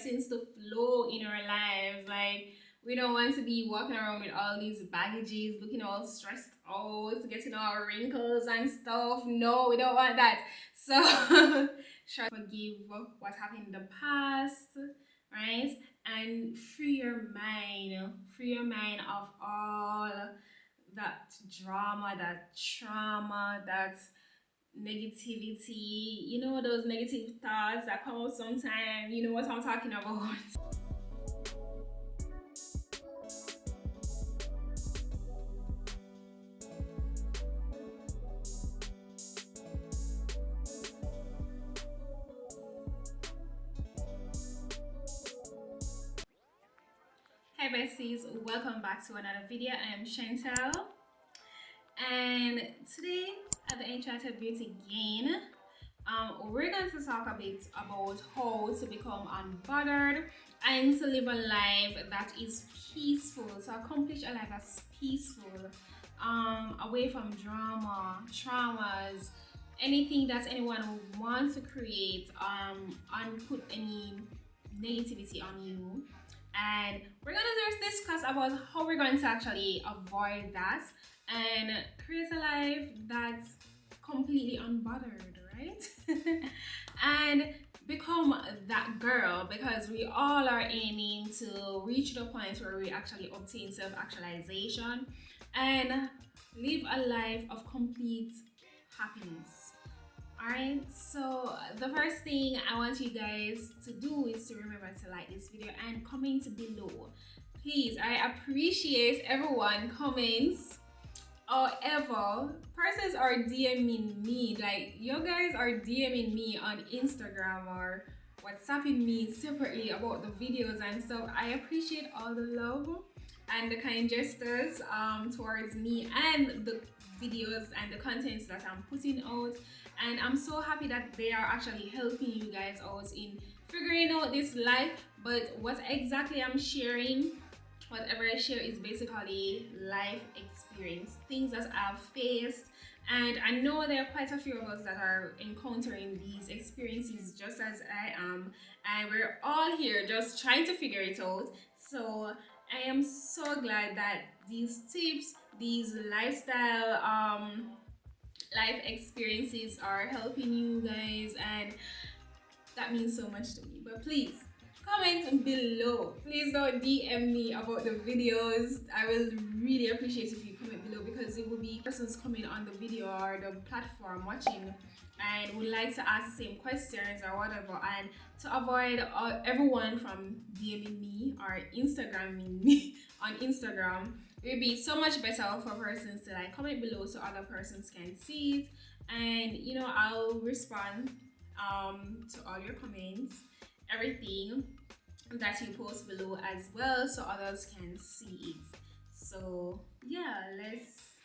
blessings to flow in our lives. Like, we don't want to be walking around with all these baggages, looking all stressed out, getting all wrinkles and stuff. No, we don't want that. So try to forgive what happened in the past, right? And free your mind. Free your mind of all that drama, that trauma, that negativity, you know, those negative thoughts that come up sometimes. You know what I'm talking about. Hi besties, welcome back to another video. I am Shantel, and today at the Enchanted Beauty again, we're going to talk a bit about how to become unbothered and to live a life that is peaceful, to accomplish a life that's peaceful, away from drama, traumas, anything that anyone would want to create, and put any negativity on you. And we're gonna just discuss about how we're going to actually avoid that and create a life that's completely unbothered, right? And become that girl, because we all are aiming to reach the point where we actually obtain self-actualization and live a life of complete happiness. Alright, so the first thing I want you guys to do is to remember to like this video and comment below. Please, I appreciate everyone comments. However, persons are DMing me, like you guys are DMing me on Instagram or WhatsApping me separately about the videos and stuff. I appreciate all the love and the kind gestures towards me and the videos and the contents that I'm putting out, and I'm so happy that they are actually helping you guys out in figuring out this life. But what exactly I'm sharing, whatever I share, is basically life experience, things that I've faced, and I know there are quite a few of us that are encountering these experiences just as I am, and we're all here just trying to figure it out. So I am so glad that these tips, these lifestyle life experiences are helping you guys, and that means so much to me. But please comment below. Please don't DM me about the videos. I will really appreciate if you comment below, because it will be persons coming on the video or the platform watching and would like to ask the same questions or whatever, and to avoid everyone from DMing me or Instagramming me on Instagram, it would be so much better for persons to like comment below so other persons can see it, and you know, I'll respond to all your comments, everything that you post below as well, so others can see it. So yeah, let's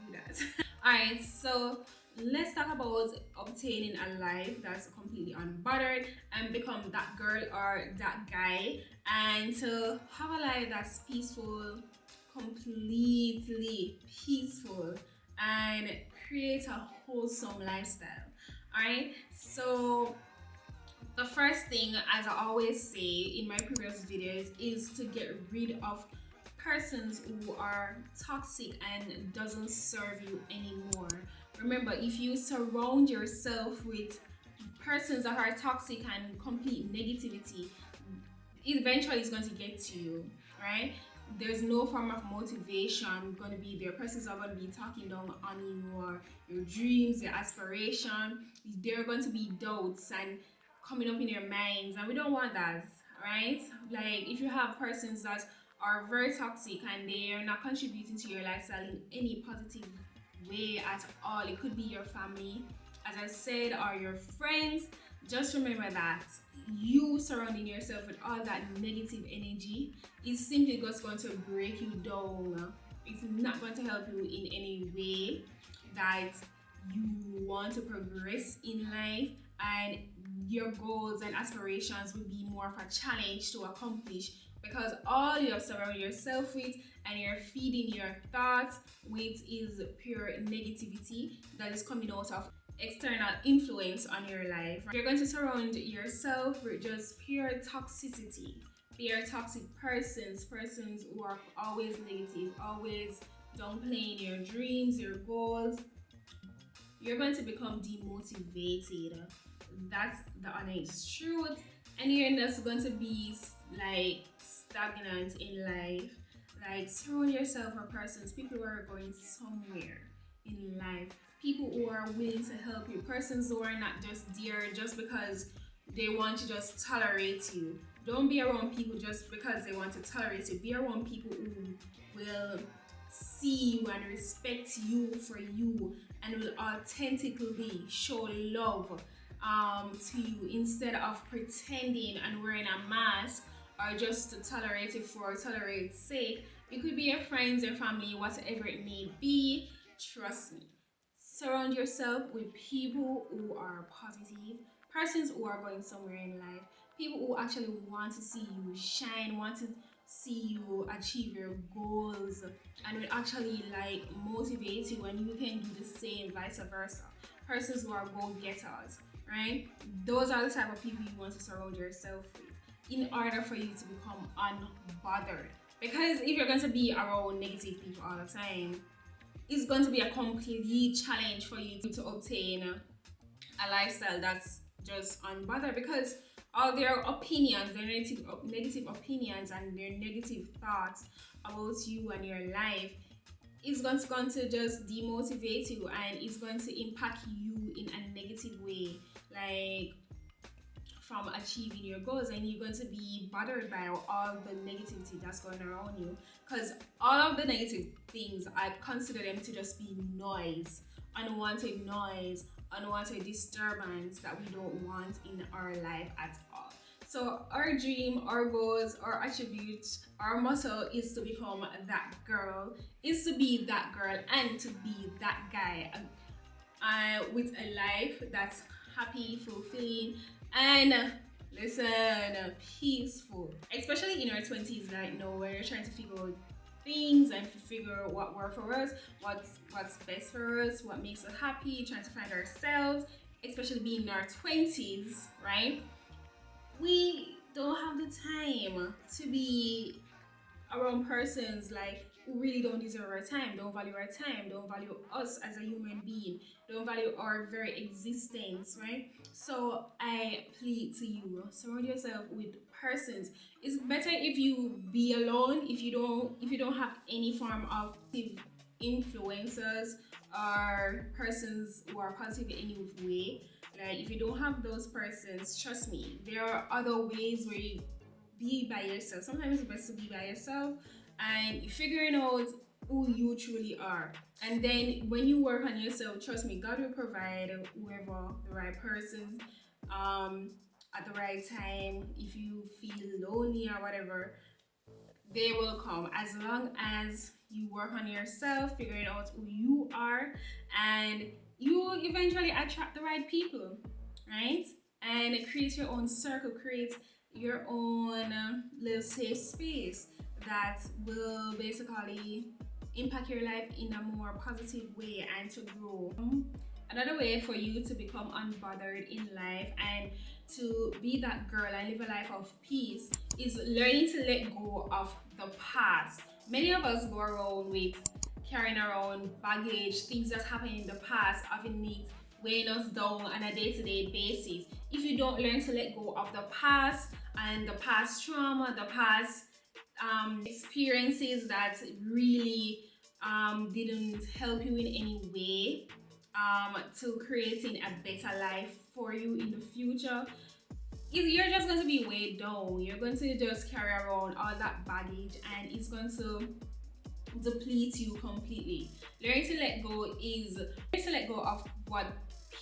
do that. All right, so let's talk about obtaining a life that's completely unbothered and become that girl or that guy, and to have a life that's peaceful, completely peaceful, and create a wholesome lifestyle. All right, so the first thing, as I always say in my previous videos, is to get rid of persons who are toxic and doesn't serve you anymore. Remember, if you surround yourself with persons that are toxic and complete negativity, eventually it's going to get to you, right? There's no form of motivation going to be there. Persons are going to be talking down on you, or your dreams, your aspiration. There are going to be doubts and coming up in your minds, and we don't want that, right? Like, if you have persons that are very toxic and they are not contributing to your lifestyle in any positive way at all, it could be your family, as I said, or your friends. Just remember that you surrounding yourself with all that negative energy is simply just going to break you down. It's not going to help you in any way that you want to progress in life, and your goals and aspirations will be more of a challenge to accomplish, because all you have surrounded yourself with and you're feeding your thoughts with is pure negativity that is coming out of external influence on your life. You're going to surround yourself with just pure toxicity, pure toxic persons who are always negative, always downplaying your dreams, your goals. You're going to become demotivated. That's the honest truth. And you're just going to be like stagnant in life. Like, surround yourself with persons, people who are going somewhere in life, people who are willing to help you, persons who are not just there just because they want to just tolerate you. Don't be around people just because they want to tolerate you. Be around people who will see you and respect you for you and will authentically show love to you instead of pretending and wearing a mask or just to tolerate it for tolerate's sake. It could be your friends, your family, whatever it may be. Trust me. Surround yourself with people who are positive, persons who are going somewhere in life, people who actually want to see you shine, want to see you achieve your goals, and will actually like motivate you, and you can do the same, vice versa. Persons who are go-getters, right? Those are the type of people you want to surround yourself with in order for you to become unbothered. Because if you're going to be around negative people all the time, it's going to be a complete challenge for you to obtain a lifestyle that's just unbothered, because all their opinions, their negative opinions and their negative thoughts about you and your life is going to just demotivate you, and it's going to impact you in a negative way, like from achieving your goals, and you're going to be bothered by all the negativity that's going around you, because all of the negative things, I consider them to just be noise, unwanted disturbance that we don't want in our life at all. So our dream, our goals, our attributes, our motto is to become that girl, is to be that girl and to be that guy with a life that's happy, fulfilling, and peaceful. Especially in our 20s right now, where you're trying to figure out things and figure out what works for us, what's best for us, what makes us happy, trying to find ourselves, especially being in our 20s, right? We don't have the time to be around persons like who really don't deserve our time, don't value our time, don't value us as a human being, don't value our very existence, right? So I plead to you, surround yourself with persons. It's better if you be alone, if you don't have any form of influencers or persons who are positive in any way. Like, if you don't have those persons, trust me, there are other ways where you be by yourself. Sometimes it's best to be by yourself and figuring out who you truly are. And then when you work on yourself, trust me, God will provide whoever the right person at the right time. If you feel lonely or whatever, they will come, as long as you work on yourself, figuring out who you are, and you will eventually attract the right people, right? And create your own circle, create your own little safe space that will basically impact your life in a more positive way and to grow. Another way for you to become unbothered in life and to be that girl and live a life of peace is learning to let go of the past. Many of us go around with carrying around baggage, things that happened in the past, having it weighing us down on a day-to-day basis. If you don't learn to let go of the past and the past trauma, the past experiences that really didn't help you in any way to creating a better life for you in the future, you're just going to be weighed down. You're going to just carry around all that baggage and it's going to deplete you completely. Learning to let go of what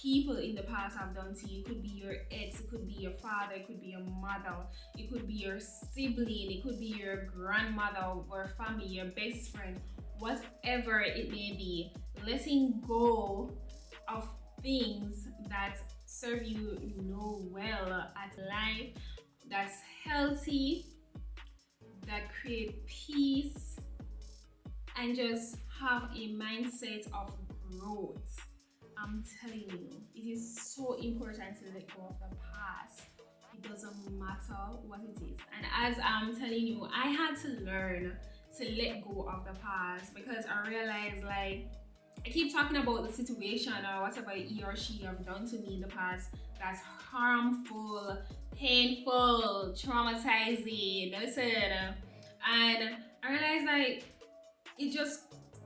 people in the past have done to you. It could be your ex, it could be your father, it could be your mother, it could be your sibling, it could be your grandmother or family, your best friend, whatever it may be. Letting go of things that serve you no well at life, that's healthy, that create peace, and just have a mindset of growth. I'm telling you, it is so important to let go of the past. It doesn't matter what it is. And as I'm telling you, I had to learn to let go of the past because I realized, like, I keep talking about the situation or whatever he or she have done to me in the past that's harmful, painful, traumatizing. Listen, and I realized, like, it just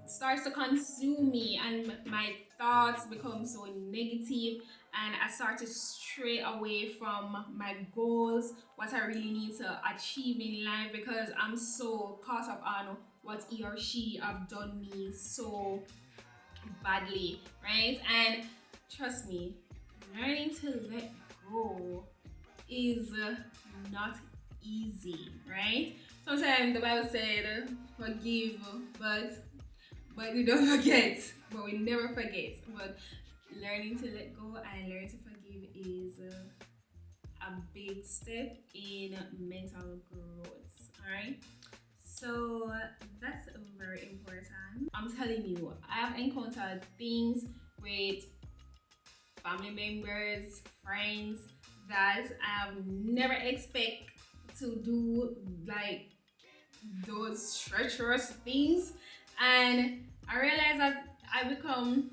starts to consume me and my thoughts become so negative, and I start to stray away from my goals, what I really need to achieve in life, because I'm so caught up on what he or she have done me so badly, right? And trust me, learning to let go is not easy, right? Sometimes the Bible said, forgive, but we don't forget. But we never forget. But learning to let go and learn to forgive is a big step in mental growth. Alright? So that's very important. I'm telling you, I have encountered things with family members, friends that I have never expect to do, like those treacherous things, and I realized that I become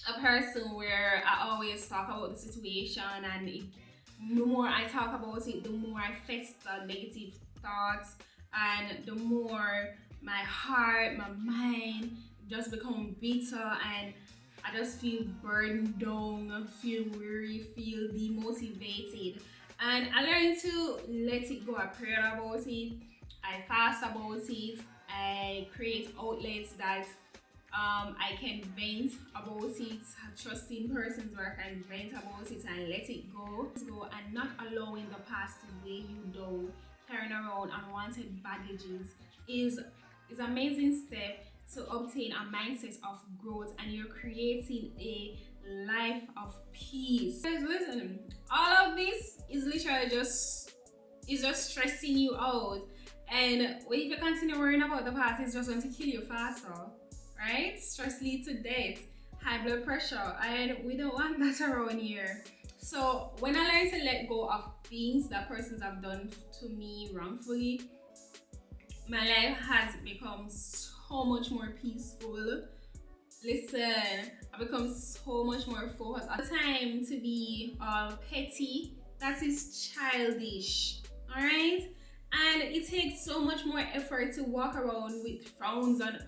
a person where I always talk about the situation, and the more I talk about it, the more I fester negative thoughts, and the more my heart, my mind just become bitter, and I just feel burdened down, feel weary, feel demotivated. And I learned to let it go. I pray about it, I fast about it, I create outlets that I can vent about it, trusting persons where I can vent about it and let it go. And not allowing the past to weigh you down, carrying around unwanted baggages is amazing step to obtain a mindset of growth, and you're creating a life of peace. Guys, listen, all of this is literally just stressing you out, and if you continue worrying about the past, it's just going to kill you faster, right? Stress leads to death, high blood pressure, and we don't want that around here. So when I learned to let go of things that persons have done to me wrongfully, my life has become so much more peaceful. Listen, I become so much more focused. At the time to be petty, that is childish, all right? And it takes so much more effort to walk around with frowns on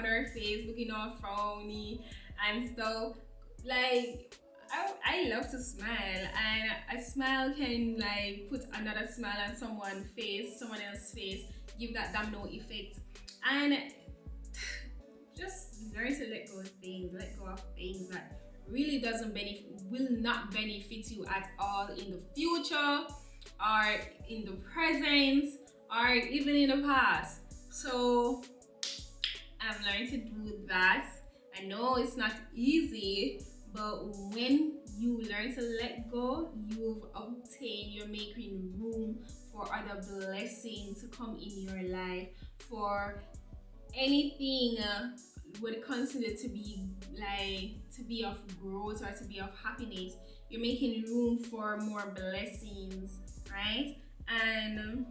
our face, looking all frowny and stuff. Like, I love to smile, and a smile can like put another smile on someone else's face, give that domino effect, and just learn to let go of things that really will not benefit you at all in the future, or in the present, or even in the past. So I've learned to do that. I know it's not easy, but when you learn to let go, you're making room for other blessings to come in your life, for anything would consider to be of growth or to be of happiness. You're making room for more blessings, right? And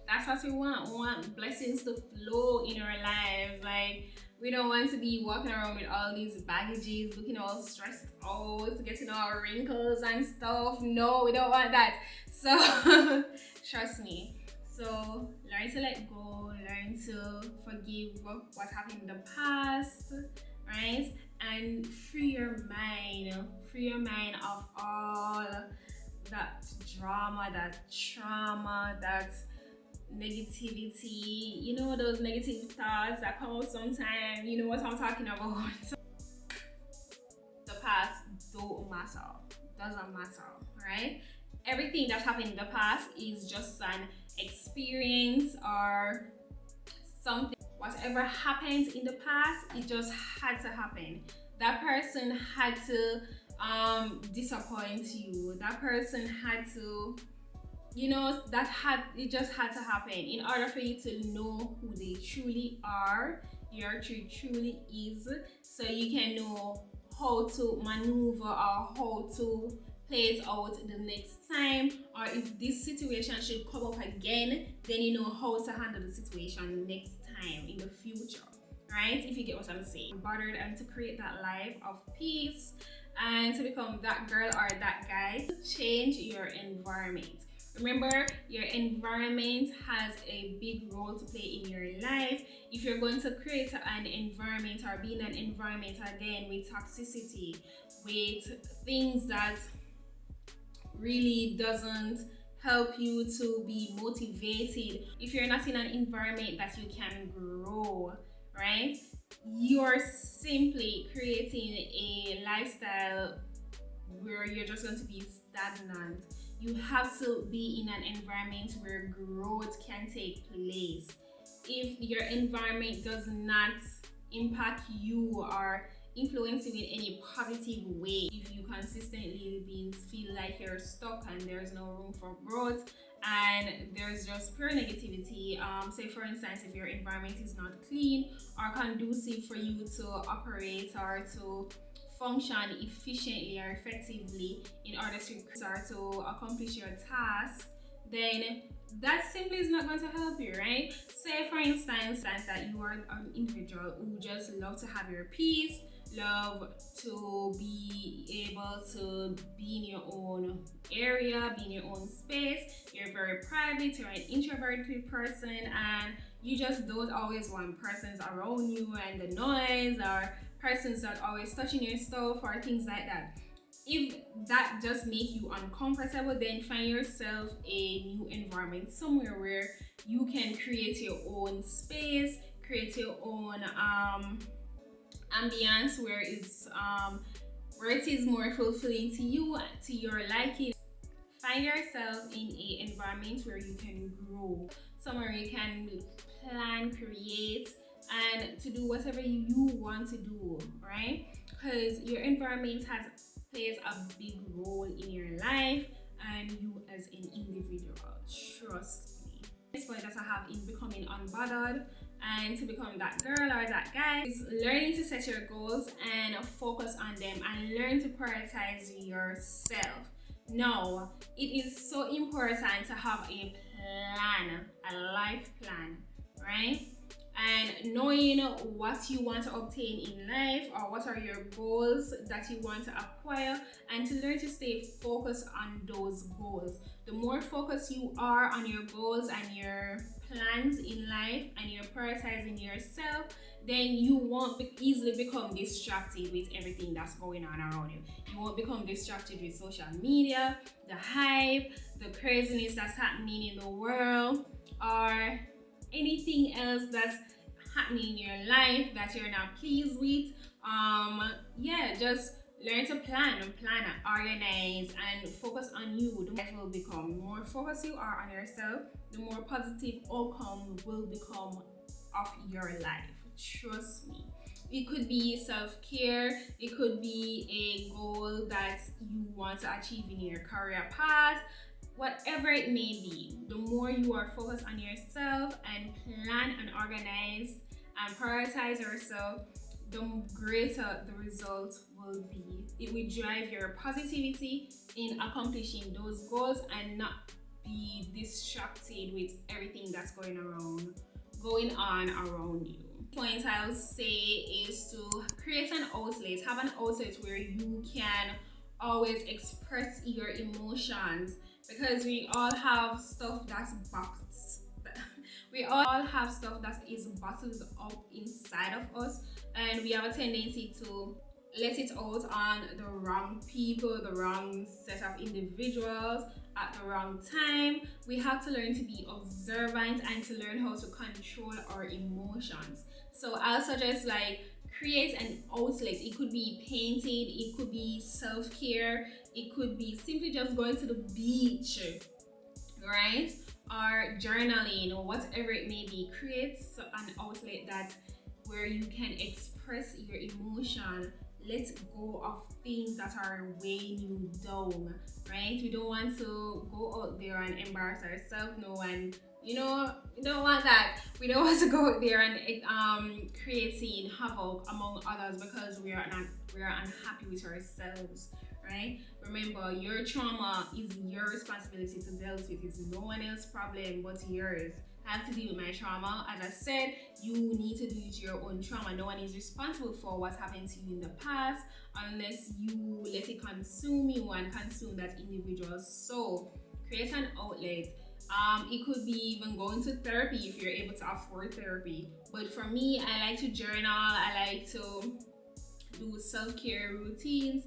that's what we want. We want blessings to flow in our lives. Like, we don't want to be walking around with all these baggages, looking all stressed out, getting all wrinkles and stuff. No, we don't want that. So trust me. So learn to let go, learn to forgive what happened in the past, right? And free your mind of all that drama, that trauma, that negativity, you know, those negative thoughts that come out sometimes. You know what I'm talking about. The past doesn't matter, right? Everything that happened in the past is just an experience or something. Whatever happened in the past, it just had to happen. That person had to disappoint you. That person had to, it just had to happen in order for you to know who they truly are, your truth truly is, so you can know how to maneuver or how to play it out the next time, or if this situation should come up again, then you know how to handle the situation next time in the future, right? If you get what I'm saying. Bothered, and to create that life of peace and to become that girl or that guy, change your environment. Remember, your environment has a big role to play in your life. If you're going to create an environment or be in an environment again with toxicity, with things that really doesn't help you to be motivated, if you're not in an environment that you can grow, right? You're simply creating a lifestyle where you're just going to be stagnant. You have to be in an environment where growth can take place. If your environment does not impact you or influence you in any positive way, if you consistently feel like you're stuck and there's no room for growth and there's just pure negativity, say for instance, if your environment is not clean or conducive for you to operate or to function efficiently or effectively in order to accomplish your task, then that simply is not going to help you, right? Say for instance that you are an individual who just love to have your peace, love to be able to be in your own area, be in your own space, you're very private, you're an introverted person, and you just don't always want persons around you and the noise, or persons that always touching your stuff or things like that. If that just make you uncomfortable, then find yourself a new environment, somewhere where you can create your own space, create your own ambience where it is more fulfilling to you, to your liking. Find yourself in an environment where you can grow, somewhere you can plan, create, and to do whatever you want to do, right? Because your environment plays a big role in your life and you as an individual. Trust me. This point that I have in becoming unbothered and to become that girl or that guy is learning to set your goals and focus on them and learn to prioritize yourself. Now, it is so important to have a plan, a life plan, right? And knowing what you want to obtain in life or what are your goals that you want to acquire, and to learn to stay focused on those goals. The more focused you are on your goals and your plans in life and you're prioritizing yourself, then you won't easily become distracted with everything that's going on around you. You won't become distracted with social media, the hype, the craziness that's happening in the world, or anything else that's happening in your life that you're not pleased with. Just learn to plan and organize and focus on you. The more will become, the more focused you are on yourself, the more positive outcome will become of your life. Trust me. It could be self-care, it could be a goal that you want to achieve in your career path. Whatever it may be, the more you are focused on yourself and plan and organize and prioritize yourself, the greater the result will be. It will drive your positivity in accomplishing those goals and not be distracted with everything that's going on around you. Point I'll say is to create an outlet, have an outlet where you can always express your emotions, because we all have stuff that's boxed. We all have stuff that is bottled up inside of us, and we have a tendency to let it out on the wrong people, the wrong set of individuals at the wrong time. We have to learn to be observant and to learn how to control our emotions. So I'll suggest create an outlet. It could be painting, it could be self-care, it could be simply just going to the beach, right? Or journaling, or whatever it may be. Create an outlet where you can express your emotion let go of things that are weighing you down, right? We don't want to go out there and embarrass ourselves. No one, you know, we don't want that. We don't want to go out there and creating havoc among others because we are unhappy with ourselves, right? Remember, your trauma is your responsibility to deal with. It's no one else's problem but yours. I have to deal with my trauma. As I said, you need to deal with your own trauma. No one is responsible for what happened to you in the past unless you let it consume you and consume that individual. So create an outlet. It could be even going to therapy if you're able to afford therapy. But for me, I like to journal. I like to do self-care routines,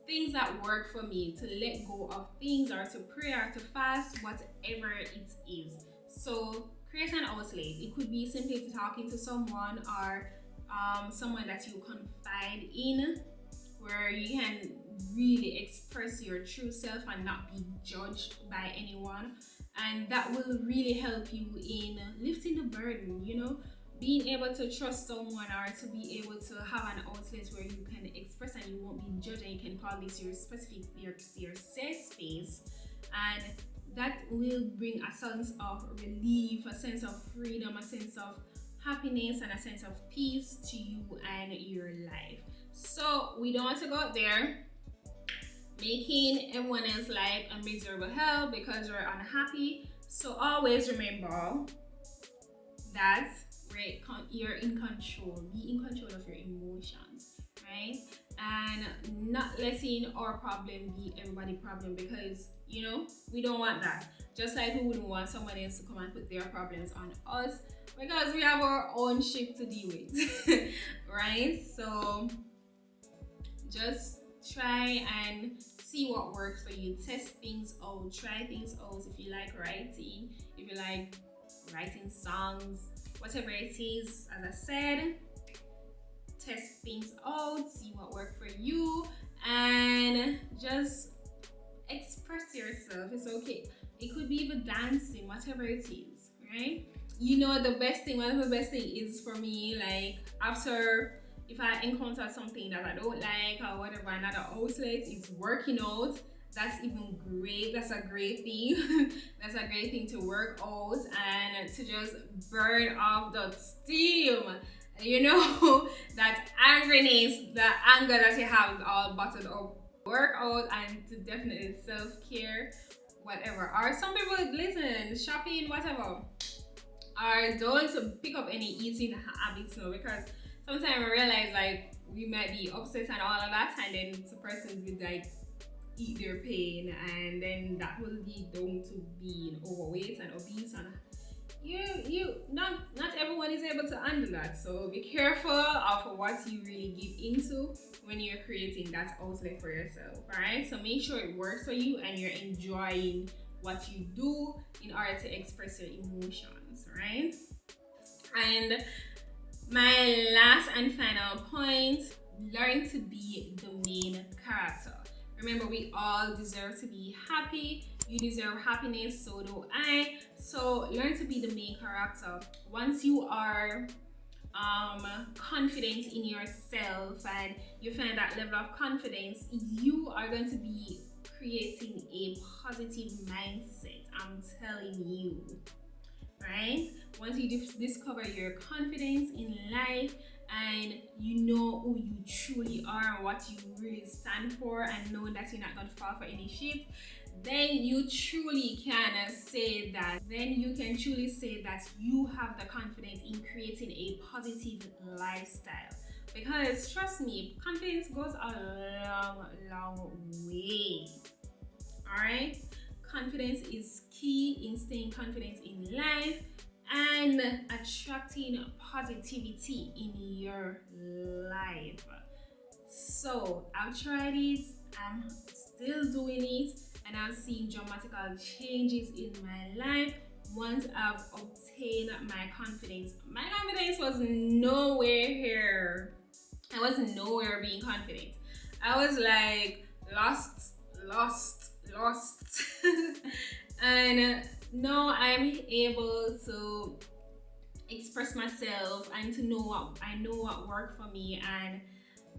things that work for me, to let go of things or to pray or to fast, whatever it is. So create an outlet. It could be simply talking to someone or someone that you confide in, where you can really express your true self and not be judged by anyone. And that will really help you in lifting the burden, you know, being able to trust someone or to be able to have an outlet where you can express and you won't be judged, and you can call this your specific, your safe space. And that will bring a sense of relief, a sense of freedom, a sense of happiness, and a sense of peace to you and your life. So we don't want to go out there making everyone else's life a miserable hell because you're unhappy. So always remember that you're in control. Be in control of your emotions, right? And not letting our problem be everybody's problem, because you know we don't want that. Just like we wouldn't want someone else to come and put their problems on us, because we have our own shit to deal with. Right? So just try and see what works for you. Test things out, try things out. If you like writing, if you like writing songs, whatever it is, as I said, test things out, see what works for you, and just express yourself. It's okay. It could be even dancing, whatever it is, right? You know, one of the best thing is for me, like after, if I encounter something that I don't like or whatever, another outlet is working out. That's even great. That's a great thing. That's a great thing to work out and to just burn off the steam. You know, that angriness, the anger that you have all bottled up. Work out and to definitely self-care, whatever. Or some people listen, shopping, whatever. Or don't pick up any eating habits now, because sometimes I realize like we might be upset and all of that, and then the person will like eat their pain, and then that will lead them to being overweight and obese, and not everyone is able to handle that. So be careful of what you really give into when you're creating that outlet for yourself. Alright, so make sure it works for you and you're enjoying what you do in order to express your emotions, right? And my last and final point, learn to be the main character. Remember, we all deserve to be happy. You deserve happiness, so do I. So learn to be the main character. Once you are confident in yourself and you find that level of confidence, you are going to be creating a positive mindset. I'm telling you, right? Once you discover your confidence in life and you know who you truly are and what you really stand for, and know that you're not going to fall for any shit, then you truly can say that, you have the confidence in creating a positive lifestyle. Because trust me, confidence goes a long way. Alright? Confidence is key in staying confident in life and attracting positivity in your life. So I've tried it, I'm still doing it, and I've seen dramatical changes in my life once I've obtained my confidence. My confidence was nowhere here. I was nowhere being confident. I was like lost. And now I'm able to express myself and to know what worked for me, and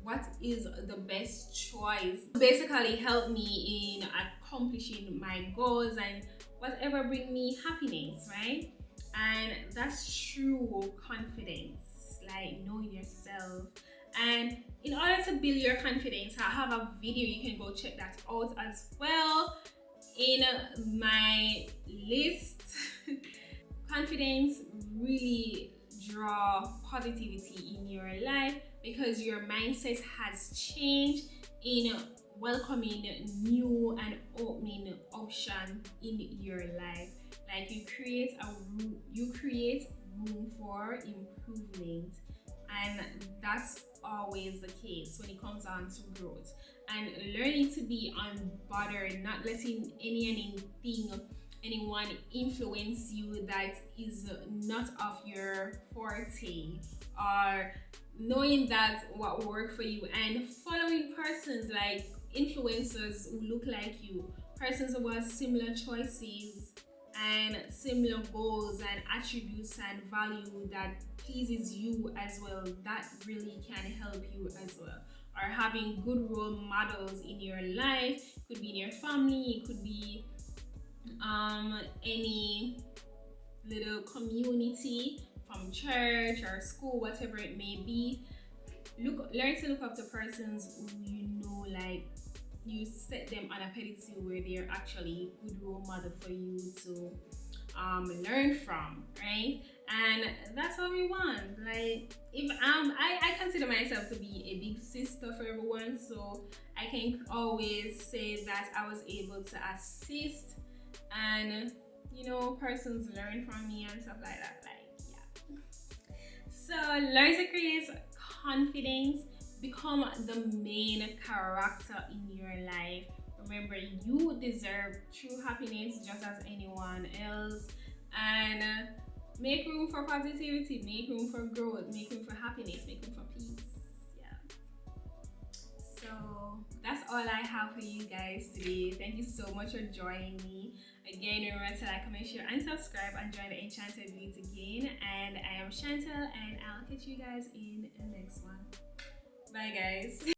what is the best choice. Basically help me in accomplishing my goals and whatever bring me happiness, right? And that's true confidence, like knowing yourself. And in order to build your confidence, I have a video, you can go check that out as well in my list. Confidence really draw positivity in your life because your mindset has changed in welcoming new and opening option in your life. Like you create room for improvement, and that's always the case when it comes down to growth and learning to be unbothered, not letting anyone influence you that is not of your forte, or knowing that what work for you and following persons like influencers who look like you, persons who have similar choices and similar goals and attributes and value that pleases you as well. That really can help you as well. Or having good role models in your life, could be in your family, it could be any little community from church or school, whatever it may be. Learn to look up to persons who you know, like you set them on a pedestal where they're actually a good role model for you to learn from, right? And that's what we want. Like if I consider myself to be a big sister for everyone, so I can always say that I was able to assist and persons learn from me and stuff like that. Like, yeah. So learn to create confidence, become the main character in your life. Remember, you deserve true happiness just as anyone else, and make room for positivity, make room for growth, make room for happiness, make room for peace. So that's all I have for you guys today. Thank you so much for joining me. Again, remember to like, comment, share, and subscribe, and join the Enchanted Beauty again. And I am Shantel, and I'll catch you guys in the next one. Bye, guys.